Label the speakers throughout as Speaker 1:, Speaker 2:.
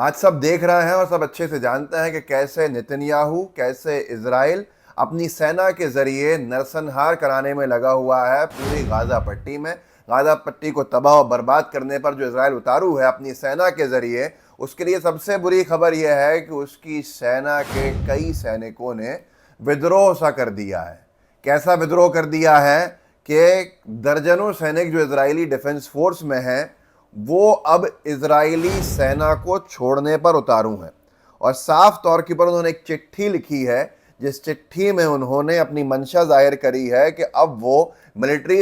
Speaker 1: आज सब देख रहे हैं और सब अच्छे से जानते हैं कि कैसे नेतन्याहू, कैसे इजराइल अपनी सेना के जरिए नरसंहार कराने में लगा हुआ है पूरी गाजा पट्टी में। गाजा पट्टी को तबाह और बर्बाद करने पर जो इजराइल उतारू है अपनी सेना के जरिए, उसके लिए सबसे बुरी खबर यह है कि उसकी सेना के कई सैनिकों ने विद्रोह सा कर दिया है। कैसा विद्रोह कर दिया है कि दर्जनों सैनिक जो इजरायली डिफेंस फोर्स में हैं, वो अब इजरायली सेना को छोड़ने पर उतारू हैं। और साफ तौर के ऊपर उन्होंने एक चिट्ठी लिखी है, जिस चिट्ठी में उन्होंने अपनी मंशा जाहिर करी है कि अब वो मिलिट्री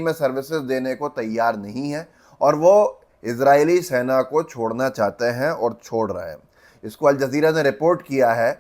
Speaker 1: में सर्विसेज देने को तैयार नहीं है और वो इजरायली सेना को छोड़ना चाहते हैं और छोड़ रहे हैं। इसको अल जजीरा ने रिपोर्ट किया है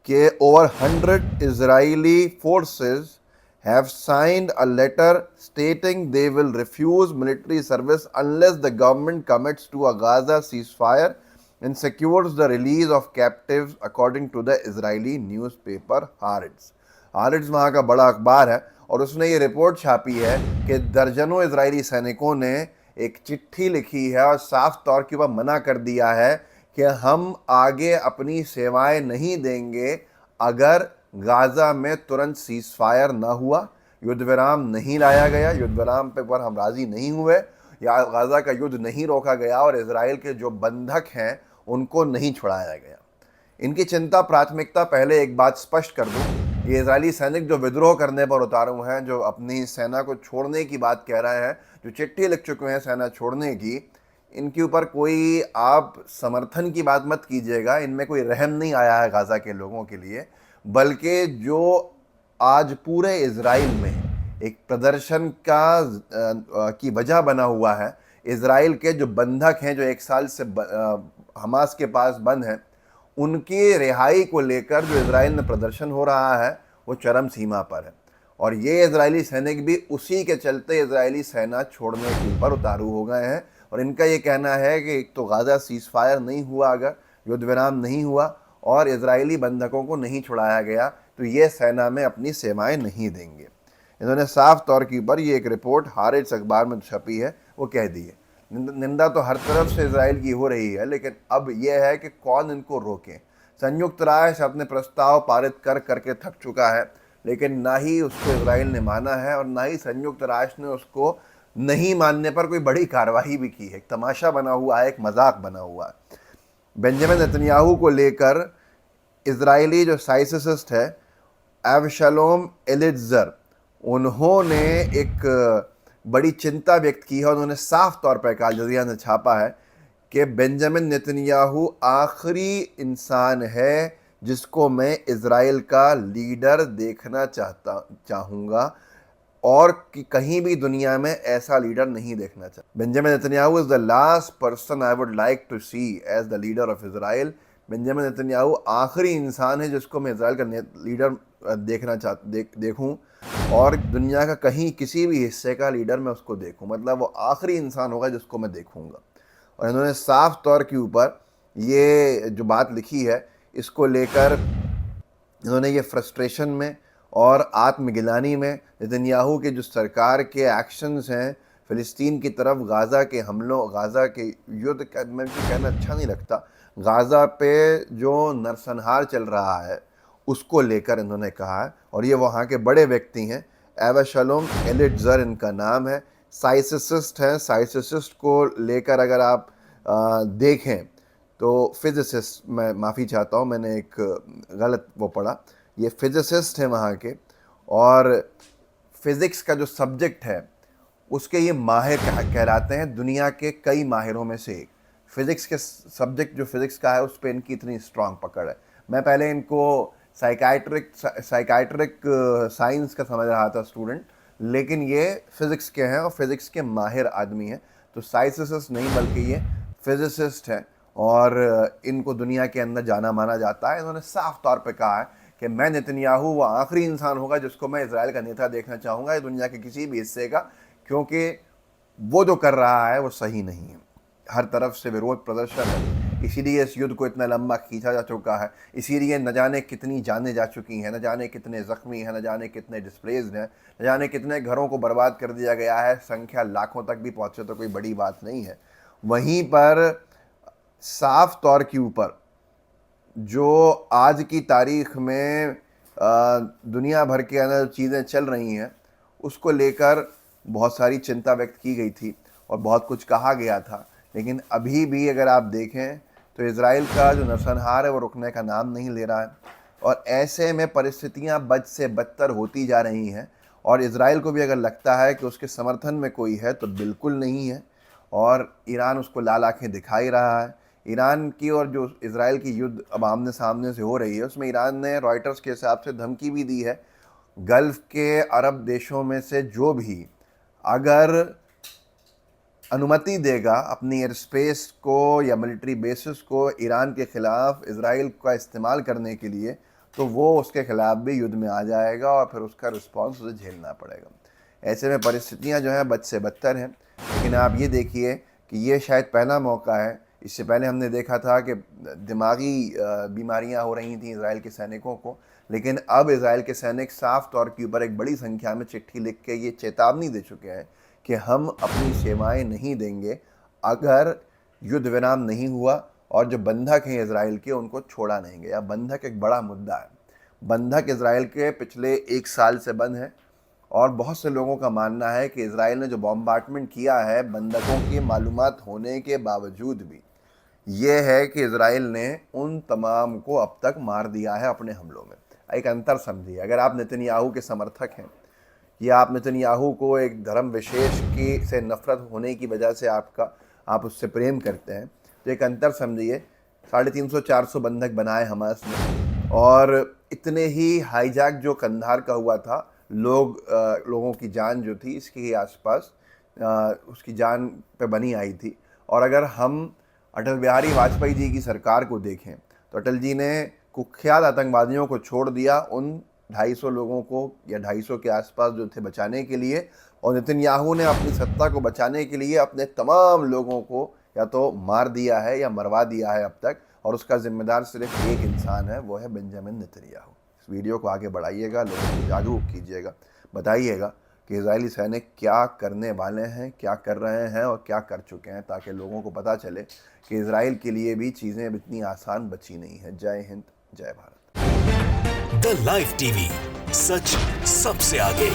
Speaker 1: कि over 100 Israeli forces have signed a letter stating they will refuse military service unless the government commits to a Gaza ceasefire and secures the release of captives, according to the Israeli newspaper Haaretz. Haaretz वहाँ का बड़ा अखबार है और उसने ये report छापी है कि दर्जनों इजरायली सैनिकों ने एक चिट्ठी लिखी है और साफ तौर के ऊपर मना कर दिया है कि हम आगे अपनी सेवाएं नहीं देंगे अगर गाज़ा में तुरंत सीज़फायर ना हुआ, युद्ध विराम नहीं लाया गया, युद्ध विराम पर हम राज़ी नहीं हुए, या गाज़ा का युद्ध नहीं रोका गया और इजराइल के जो बंधक हैं उनको नहीं छुड़ाया गया। इनकी चिंता प्राथमिकता, पहले एक बात स्पष्ट कर दूं, ये इजरायली सैनिक जो विद्रोह करने पर उतारू हैं, जो अपनी सेना को छोड़ने की बात कह रहे हैं, जो चिट्ठी लिख चुके हैं सेना छोड़ने की, इनके ऊपर कोई आप समर्थन की बात मत कीजिएगा। इनमें कोई रहम नहीं आया है गाज़ा के लोगों के लिए, बल्कि जो आज पूरे इजराइल में एक प्रदर्शन की वजह बना हुआ है, इजराइल के जो बंधक हैं जो एक साल से हमास के पास बंद हैं, उनकी रिहाई को लेकर जो इजराइल में प्रदर्शन हो रहा है वो चरम सीमा पर है। और ये इजरायली सैनिक भी उसी के चलते इजरायली सेना छोड़ने के ऊपर उतारू हो गए हैं। और इनका ये कहना है कि एक तो गाज़ा सीज़फायर नहीं हुआ, अगर युद्ध विराम नहीं हुआ और इजरायली बंधकों को नहीं छुड़ाया गया, तो ये सेना में अपनी सेवाएं नहीं देंगे। इन्होंने साफ तौर के ऊपर ये एक रिपोर्ट हारेट्स अखबार में छपी है वो कह दी है। निंदा तो हर तरफ से इजराइल की हो रही है, लेकिन अब यह है कि कौन इनको रोके। संयुक्त राष्ट्र अपने प्रस्ताव पारित कर करके थक चुका है, लेकिन ना ही उसको इजराइल ने माना है और ना ही संयुक्त राष्ट्र ने उसको नहीं मानने पर कोई बड़ी कार्रवाई भी की है। एक तमाशा बना हुआ है, एक मजाक बना हुआ है। बेंजामिन नेतन्याहू को लेकर इजरायली जो साइंटिस्ट है एवशलोम एलिट्जर, उन्होंने एक बड़ी चिंता व्यक्त की है। उन्होंने साफ तौर पर कहा, अल जज़ीरा ने छापा है, कि बेंजामिन नेतन्याहू आखिरी इंसान है जिसको मैं इजराइल का लीडर देखना चाहूँगा और कि कहीं भी दुनिया में ऐसा लीडर नहीं देखना चाहता। Benjamin Netanyahu is the last person I would like to see as the leader of Israel. Benjamin Netanyahu आखिरी इंसान है जिसको मैं इजराइल का लीडर देखूं और दुनिया का कहीं किसी भी हिस्से का लीडर मैं उसको देखूं, मतलब वो आखिरी इंसान होगा जिसको मैं देखूंगा। और इन्होंने साफ तौर के ऊपर ये जो बात लिखी है, इसको लेकर इन्होंने ये फ्रस्ट्रेशन में और आत्मगिलानी में नेतन्याहू के जो सरकार के एक्शंस हैं फ़िलिस्तीन की तरफ, गाज़ा के हमलों, गाज़ा के युद्ध का मैं कहना अच्छा नहीं लगता, गाज़ा पे जो नरसंहार चल रहा है उसको लेकर इन्होंने कहा है। और ये वहाँ के बड़े व्यक्ति हैं, एवशलोम एलिट्जर इनका नाम है, साइंटिस्ट हैं। साइंटिस्ट को लेकर अगर आप देखें तो फिजिसिस्ट, मैं माफ़ी चाहता हूँ, मैंने एक गलत वो पढ़ा, ये फिजिसिस्ट हैं वहाँ के, और फिज़िक्स का जो सब्जेक्ट है उसके ये माहिर कहलाते हैं, दुनिया के कई माहिरों में से एक। फिज़िक्स के सब्जेक्ट जो फिज़िक्स का है उस पर इनकी इतनी स्ट्रांग पकड़ है। मैं पहले इनको साइकाइट्रिक साइंस का समझ रहा था स्टूडेंट, लेकिन ये फिज़िक्स के हैं और फिज़िक्स के माहिर आदमी हैं। तो साइंटिस्ट नहीं बल्कि ये फिजिसिस्ट हैं और इनको दुनिया के अंदर जाना माना जाता है। इन्होंने साफ तौर पे कहा है कि मैं नेतन्याहू वो आखिरी इंसान होगा जिसको मैं इजराइल का नेता देखना चाहूँगा दुनिया के किसी भी हिस्से का, क्योंकि वो जो कर रहा है वो सही नहीं है। हर तरफ से विरोध प्रदर्शन है, इसीलिए इस युद्ध को इतना लंबा खींचा जा चुका है, इसीलिए न जाने कितनी जानें जा चुकी हैं, न जाने कितने ज़ख्मी हैं, न जाने कितने डिस्प्लेस्ड हैं, न जाने कितने घरों को बर्बाद कर दिया गया है। संख्या लाखों तक भी पहुँचे तो कोई बड़ी बात नहीं है। वहीं पर साफ तौर के ऊपर जो आज की तारीख में दुनिया भर के अंदर चीज़ें चल रही हैं उसको लेकर बहुत सारी चिंता व्यक्त की गई थी और बहुत कुछ कहा गया था। लेकिन अभी भी अगर आप देखें तो इज़राइल का जो नरसंहार है वो रुकने का नाम नहीं ले रहा है और ऐसे में परिस्थितियां बद से बदतर होती जा रही हैं। और इज़राइल को भी अगर लगता है कि उसके समर्थन में कोई है तो बिल्कुल नहीं है और ईरान उसको लाल आंखें दिखा ही रहा है। ईरान की और जो इज़राइल की युद्ध अब आमने सामने से हो रही है उसमें ईरान ने रॉयटर्स के हिसाब से धमकी भी दी है, गल्फ़ के अरब देशों में से जो भी अगर अनुमति देगा अपनी एयर स्पेस को या मिलिट्री बेसिस को ईरान के ख़िलाफ़ इज़राइल का इस्तेमाल करने के लिए, तो वो उसके ख़िलाफ़ भी युद्ध में आ जाएगा और फिर उसका रिस्पॉन्स उसे झेलना पड़ेगा। ऐसे में परिस्थितियां जो हैं बद से बदतर हैं। लेकिन आप ये देखिए कि ये शायद पहला मौका है। इससे पहले हमने देखा था कि दिमागी बीमारियां हो रही थी इज़राइल के सैनिकों को, लेकिन अब इज़राइल के सैनिक साफ तौर के ऊपर एक बड़ी संख्या में चिट्ठी लिख के ये चेतावनी दे चुके हैं कि हम अपनी सेवाएं नहीं देंगे अगर युद्ध विराम नहीं हुआ और जो बंधक हैं इज़राइल के उनको छोड़ा नहीं गया। बंधक एक बड़ा मुद्दा है। बंधक इज़राइल के पिछले 1 साल से बंद हैं और बहुत से लोगों का मानना है कि इज़राइल ने जो बॉम्बार्डमेंट किया है बंधकों की मालूमात होने के बावजूद भी, ये है कि इज़राइल ने उन तमाम को अब तक मार दिया है अपने हमलों में। एक अंतर समझिए, अगर आप नेतन्याहू के समर्थक हैं या आप नेतन्याहू को एक धर्म विशेष की से नफ़रत होने की वजह से आप उससे प्रेम करते हैं, तो एक अंतर समझिए। 350-400 बंधक बनाए हमास ने और इतने ही हाईजैक जो कंधार का हुआ था, लोगों की जान जो थी इसके आसपास उसकी जान पे बनी आई थी। और अगर हम अटल बिहारी वाजपेयी जी की सरकार को देखें तो अटल जी ने कुख्यात आतंकवादियों को छोड़ दिया उन 250 लोगों को या 250 के आसपास जो थे बचाने के लिए, और नेतन्याहू ने अपनी सत्ता को बचाने के लिए अपने तमाम लोगों को या तो मार दिया है या मरवा दिया है अब तक, और उसका जिम्मेदार सिर्फ एक इंसान है, वो है बेंजामिन नेतन्याहू। इस वीडियो को आगे बढ़ाइएगा, लोगों को जागरूक कीजिएगा, बताइएगा कि इज़राइली सैनिक क्या करने वाले हैं, क्या कर रहे हैं और क्या कर चुके हैं, ताकि लोगों को पता चले कि इज़राइल के लिए भी चीज़ें अब इतनी आसान बची नहीं है। जय हिंद, जय भारत।
Speaker 2: द लाइव टीवी, सच सबसे आगे।